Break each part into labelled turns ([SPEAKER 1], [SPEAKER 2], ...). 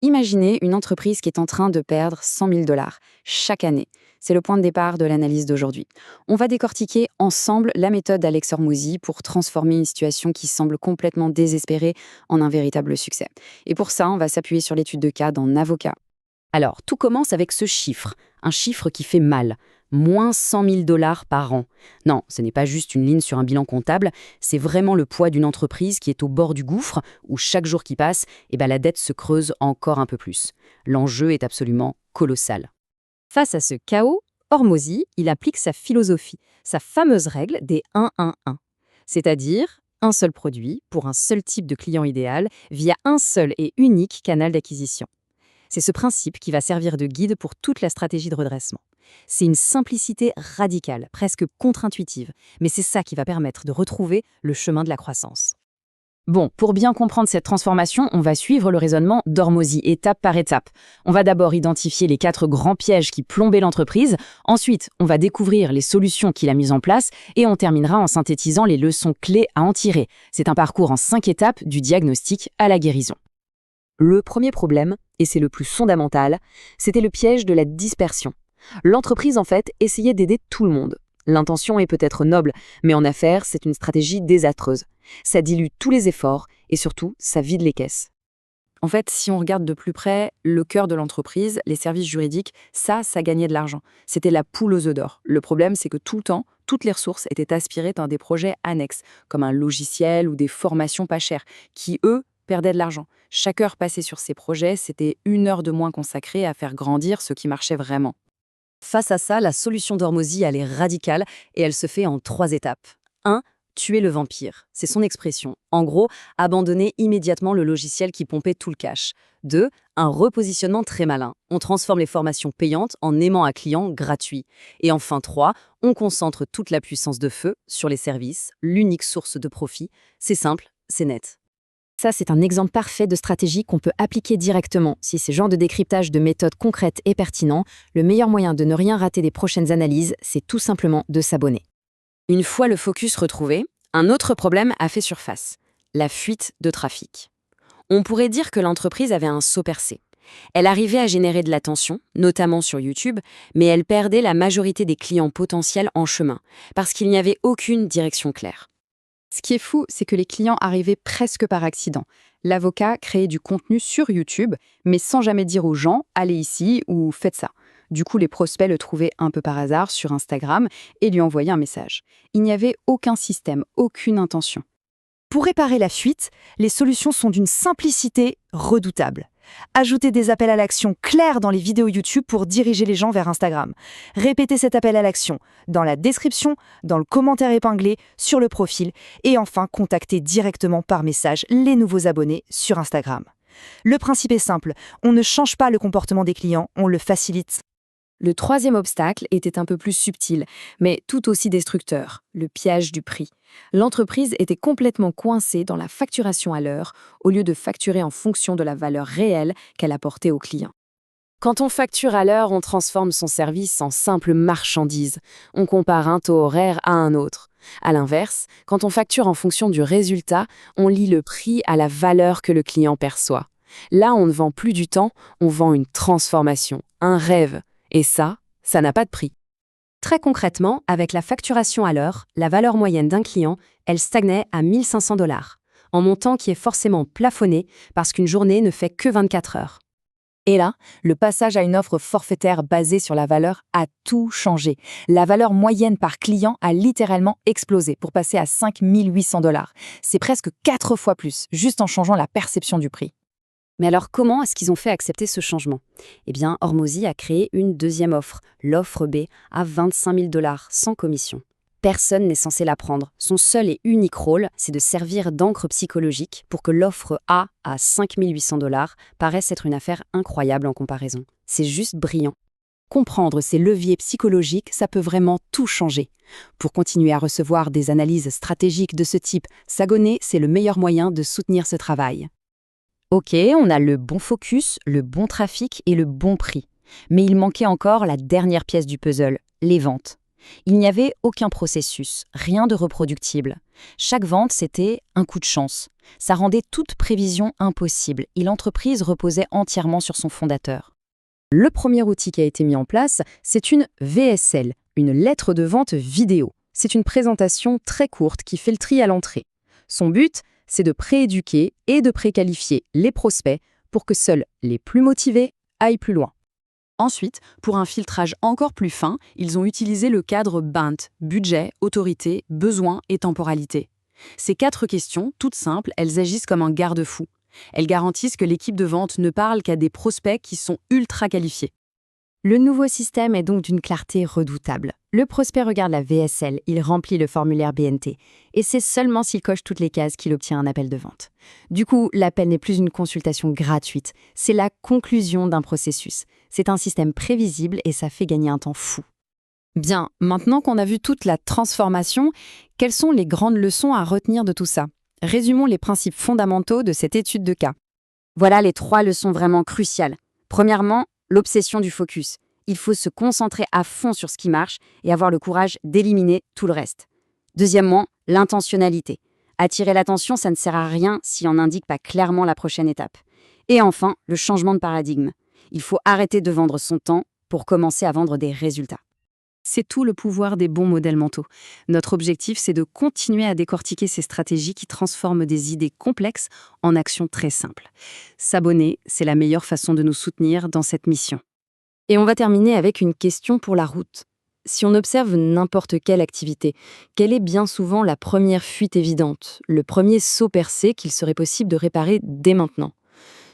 [SPEAKER 1] Imaginez une entreprise qui est en train de perdre 100 000 dollars chaque année. C'est le point de départ de l'analyse d'aujourd'hui. On va décortiquer ensemble la méthode d'Alex Hormozy pour transformer une situation qui semble complètement désespérée en un véritable succès. Et pour ça, on va s'appuyer sur l'étude de cas d'un avocat. Alors, tout commence avec ce chiffre, un chiffre qui fait mal. Moins 100 000 dollars par an. Non, ce n'est pas juste une ligne sur un bilan comptable, c'est vraiment le poids d'une entreprise qui est au bord du gouffre, où chaque jour qui passe, la dette se creuse encore un peu plus. L'enjeu est absolument colossal.
[SPEAKER 2] Face à ce chaos, Hormozy, il applique sa philosophie, sa fameuse règle des 1-1-1. C'est-à-dire un seul produit pour un seul type de client idéal via un seul et unique canal d'acquisition. C'est ce principe qui va servir de guide pour toute la stratégie de redressement. C'est une simplicité radicale, presque contre-intuitive, mais c'est ça qui va permettre de retrouver le chemin de la croissance.
[SPEAKER 1] Bon, pour bien comprendre cette transformation, on va suivre le raisonnement d'Hormozy étape par étape. On va d'abord identifier les 4 grands pièges qui plombaient l'entreprise, ensuite on va découvrir les solutions qu'il a mises en place et on terminera en synthétisant les leçons clés à en tirer. C'est un parcours en 5 étapes du diagnostic à la guérison. Le premier problème, et c'est le plus fondamental, c'était le piège de la dispersion. L'entreprise, en fait, essayait d'aider tout le monde. L'intention est peut-être noble, mais en affaires, c'est une stratégie désastreuse. Ça dilue tous les efforts et surtout, ça vide les caisses. En fait, si on regarde de plus près, le cœur de l'entreprise, les services juridiques, ça gagnait de l'argent. C'était la poule aux œufs d'or. Le problème, c'est que tout le temps, toutes les ressources étaient aspirées dans des projets annexes, comme un logiciel ou des formations pas chères, qui, eux, perdaient de l'argent. Chaque heure passée sur ces projets, c'était 1 heure de moins consacrée à faire grandir ce qui marchait vraiment.
[SPEAKER 2] Face à ça, la solution d'Hormozy, elle est radicale et elle se fait en 3 étapes. 1. Tuer le vampire. C'est son expression. En gros, abandonner immédiatement le logiciel qui pompait tout le cash. 2. Un repositionnement très malin. On transforme les formations payantes en aimant à clients gratuits. Et enfin 3. On concentre toute la puissance de feu sur les services, l'unique source de profit. C'est simple, c'est net. Ça, c'est un exemple parfait de stratégie qu'on peut appliquer directement. Si ce genre de décryptage de méthodes concrètes est pertinent, le meilleur moyen de ne rien rater des prochaines analyses, c'est tout simplement de s'abonner.
[SPEAKER 1] Une fois le focus retrouvé, un autre problème a fait surface, la fuite de trafic. On pourrait dire que l'entreprise avait un saut percé. Elle arrivait à générer de l'attention, notamment sur YouTube, mais elle perdait la majorité des clients potentiels en chemin, parce qu'il n'y avait aucune direction claire. Ce qui est fou, c'est que les clients arrivaient presque par accident. L'avocat créait du contenu sur YouTube, mais sans jamais dire aux gens « allez ici » ou « faites ça ». Du coup, les prospects le trouvaient un peu par hasard sur Instagram et lui envoyaient un message. Il n'y avait aucun système, aucune intention.
[SPEAKER 2] Pour réparer la fuite, les solutions sont d'une simplicité redoutable. Ajoutez des appels à l'action clairs dans les vidéos YouTube pour diriger les gens vers Instagram. Répétez cet appel à l'action dans la description, dans le commentaire épinglé, sur le profil et enfin contactez directement par message les nouveaux abonnés sur Instagram. Le principe est simple, on ne change pas le comportement des clients, on le facilite.
[SPEAKER 1] Le troisième obstacle était un peu plus subtil, mais tout aussi destructeur, le piège du prix. L'entreprise était complètement coincée dans la facturation à l'heure, au lieu de facturer en fonction de la valeur réelle qu'elle apportait aux clients. Quand on facture à l'heure, on transforme son service en simple marchandise. On compare un taux horaire à un autre. À l'inverse, quand on facture en fonction du résultat, on lie le prix à la valeur que le client perçoit. Là, on ne vend plus du temps, on vend une transformation, un rêve. Et ça n'a pas de prix.
[SPEAKER 2] Très concrètement, avec la facturation à l'heure, la valeur moyenne d'un client, elle stagnait à 1 500 $, en montant qui est forcément plafonné parce qu'une journée ne fait que 24 heures. Et là, le passage à une offre forfaitaire basée sur la valeur a tout changé. La valeur moyenne par client a littéralement explosé pour passer à 5 800 $. C'est presque 4 fois plus, juste en changeant la perception du prix.
[SPEAKER 1] Mais alors comment est-ce qu'ils ont fait accepter ce changement ? Eh bien, Hormozy a créé une deuxième offre, l'offre B, à 25 000 $ sans commission. Personne n'est censé la prendre. Son seul et unique rôle, c'est de servir d'encre psychologique pour que l'offre A à 5 800 $ paraisse être une affaire incroyable en comparaison. C'est juste brillant. Comprendre ces leviers psychologiques, ça peut vraiment tout changer. Pour continuer à recevoir des analyses stratégiques de ce type, s'abonner, c'est le meilleur moyen de soutenir ce travail. Ok, on a le bon focus, le bon trafic et le bon prix. Mais il manquait encore la dernière pièce du puzzle, les ventes. Il n'y avait aucun processus, rien de reproductible. Chaque vente, c'était un coup de chance. Ça rendait toute prévision impossible et l'entreprise reposait entièrement sur son fondateur.
[SPEAKER 2] Le premier outil qui a été mis en place, c'est une VSL, une lettre de vente vidéo. C'est une présentation très courte qui fait le tri à l'entrée. Son but, c'est de prééduquer et de préqualifier les prospects pour que seuls les plus motivés aillent plus loin. Ensuite, pour un filtrage encore plus fin, ils ont utilisé le cadre BANT, budget, autorité, besoin et temporalité. Ces 4 questions, toutes simples, elles agissent comme un garde-fou. Elles garantissent que l'équipe de vente ne parle qu'à des prospects qui sont ultra qualifiés. Le nouveau système est donc d'une clarté redoutable. Le prospect regarde la VSL, il remplit le formulaire BNT, et c'est seulement s'il coche toutes les cases qu'il obtient un appel de vente. Du coup, l'appel n'est plus une consultation gratuite, c'est la conclusion d'un processus. C'est un système prévisible et ça fait gagner un temps fou. Bien, maintenant qu'on a vu toute la transformation, quelles sont les grandes leçons à retenir de tout ça? Résumons les principes fondamentaux de cette étude de cas. Voilà les 3 leçons vraiment cruciales. Premièrement, l'obsession du focus. Il faut se concentrer à fond sur ce qui marche et avoir le courage d'éliminer tout le reste. Deuxièmement, l'intentionnalité. Attirer l'attention, ça ne sert à rien si on n'indique pas clairement la prochaine étape. Et enfin, le changement de paradigme. Il faut arrêter de vendre son temps pour commencer à vendre des résultats. C'est tout le pouvoir des bons modèles mentaux. Notre objectif, c'est de continuer à décortiquer ces stratégies qui transforment des idées complexes en actions très simples. S'abonner, c'est la meilleure façon de nous soutenir dans cette mission. Et on va terminer avec une question pour la route. Si on observe n'importe quelle activité, quelle est bien souvent la première fuite évidente, le premier saut percé qu'il serait possible de réparer dès maintenant?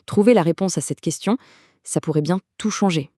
[SPEAKER 2] Trouver la réponse à cette question, ça pourrait bien tout changer.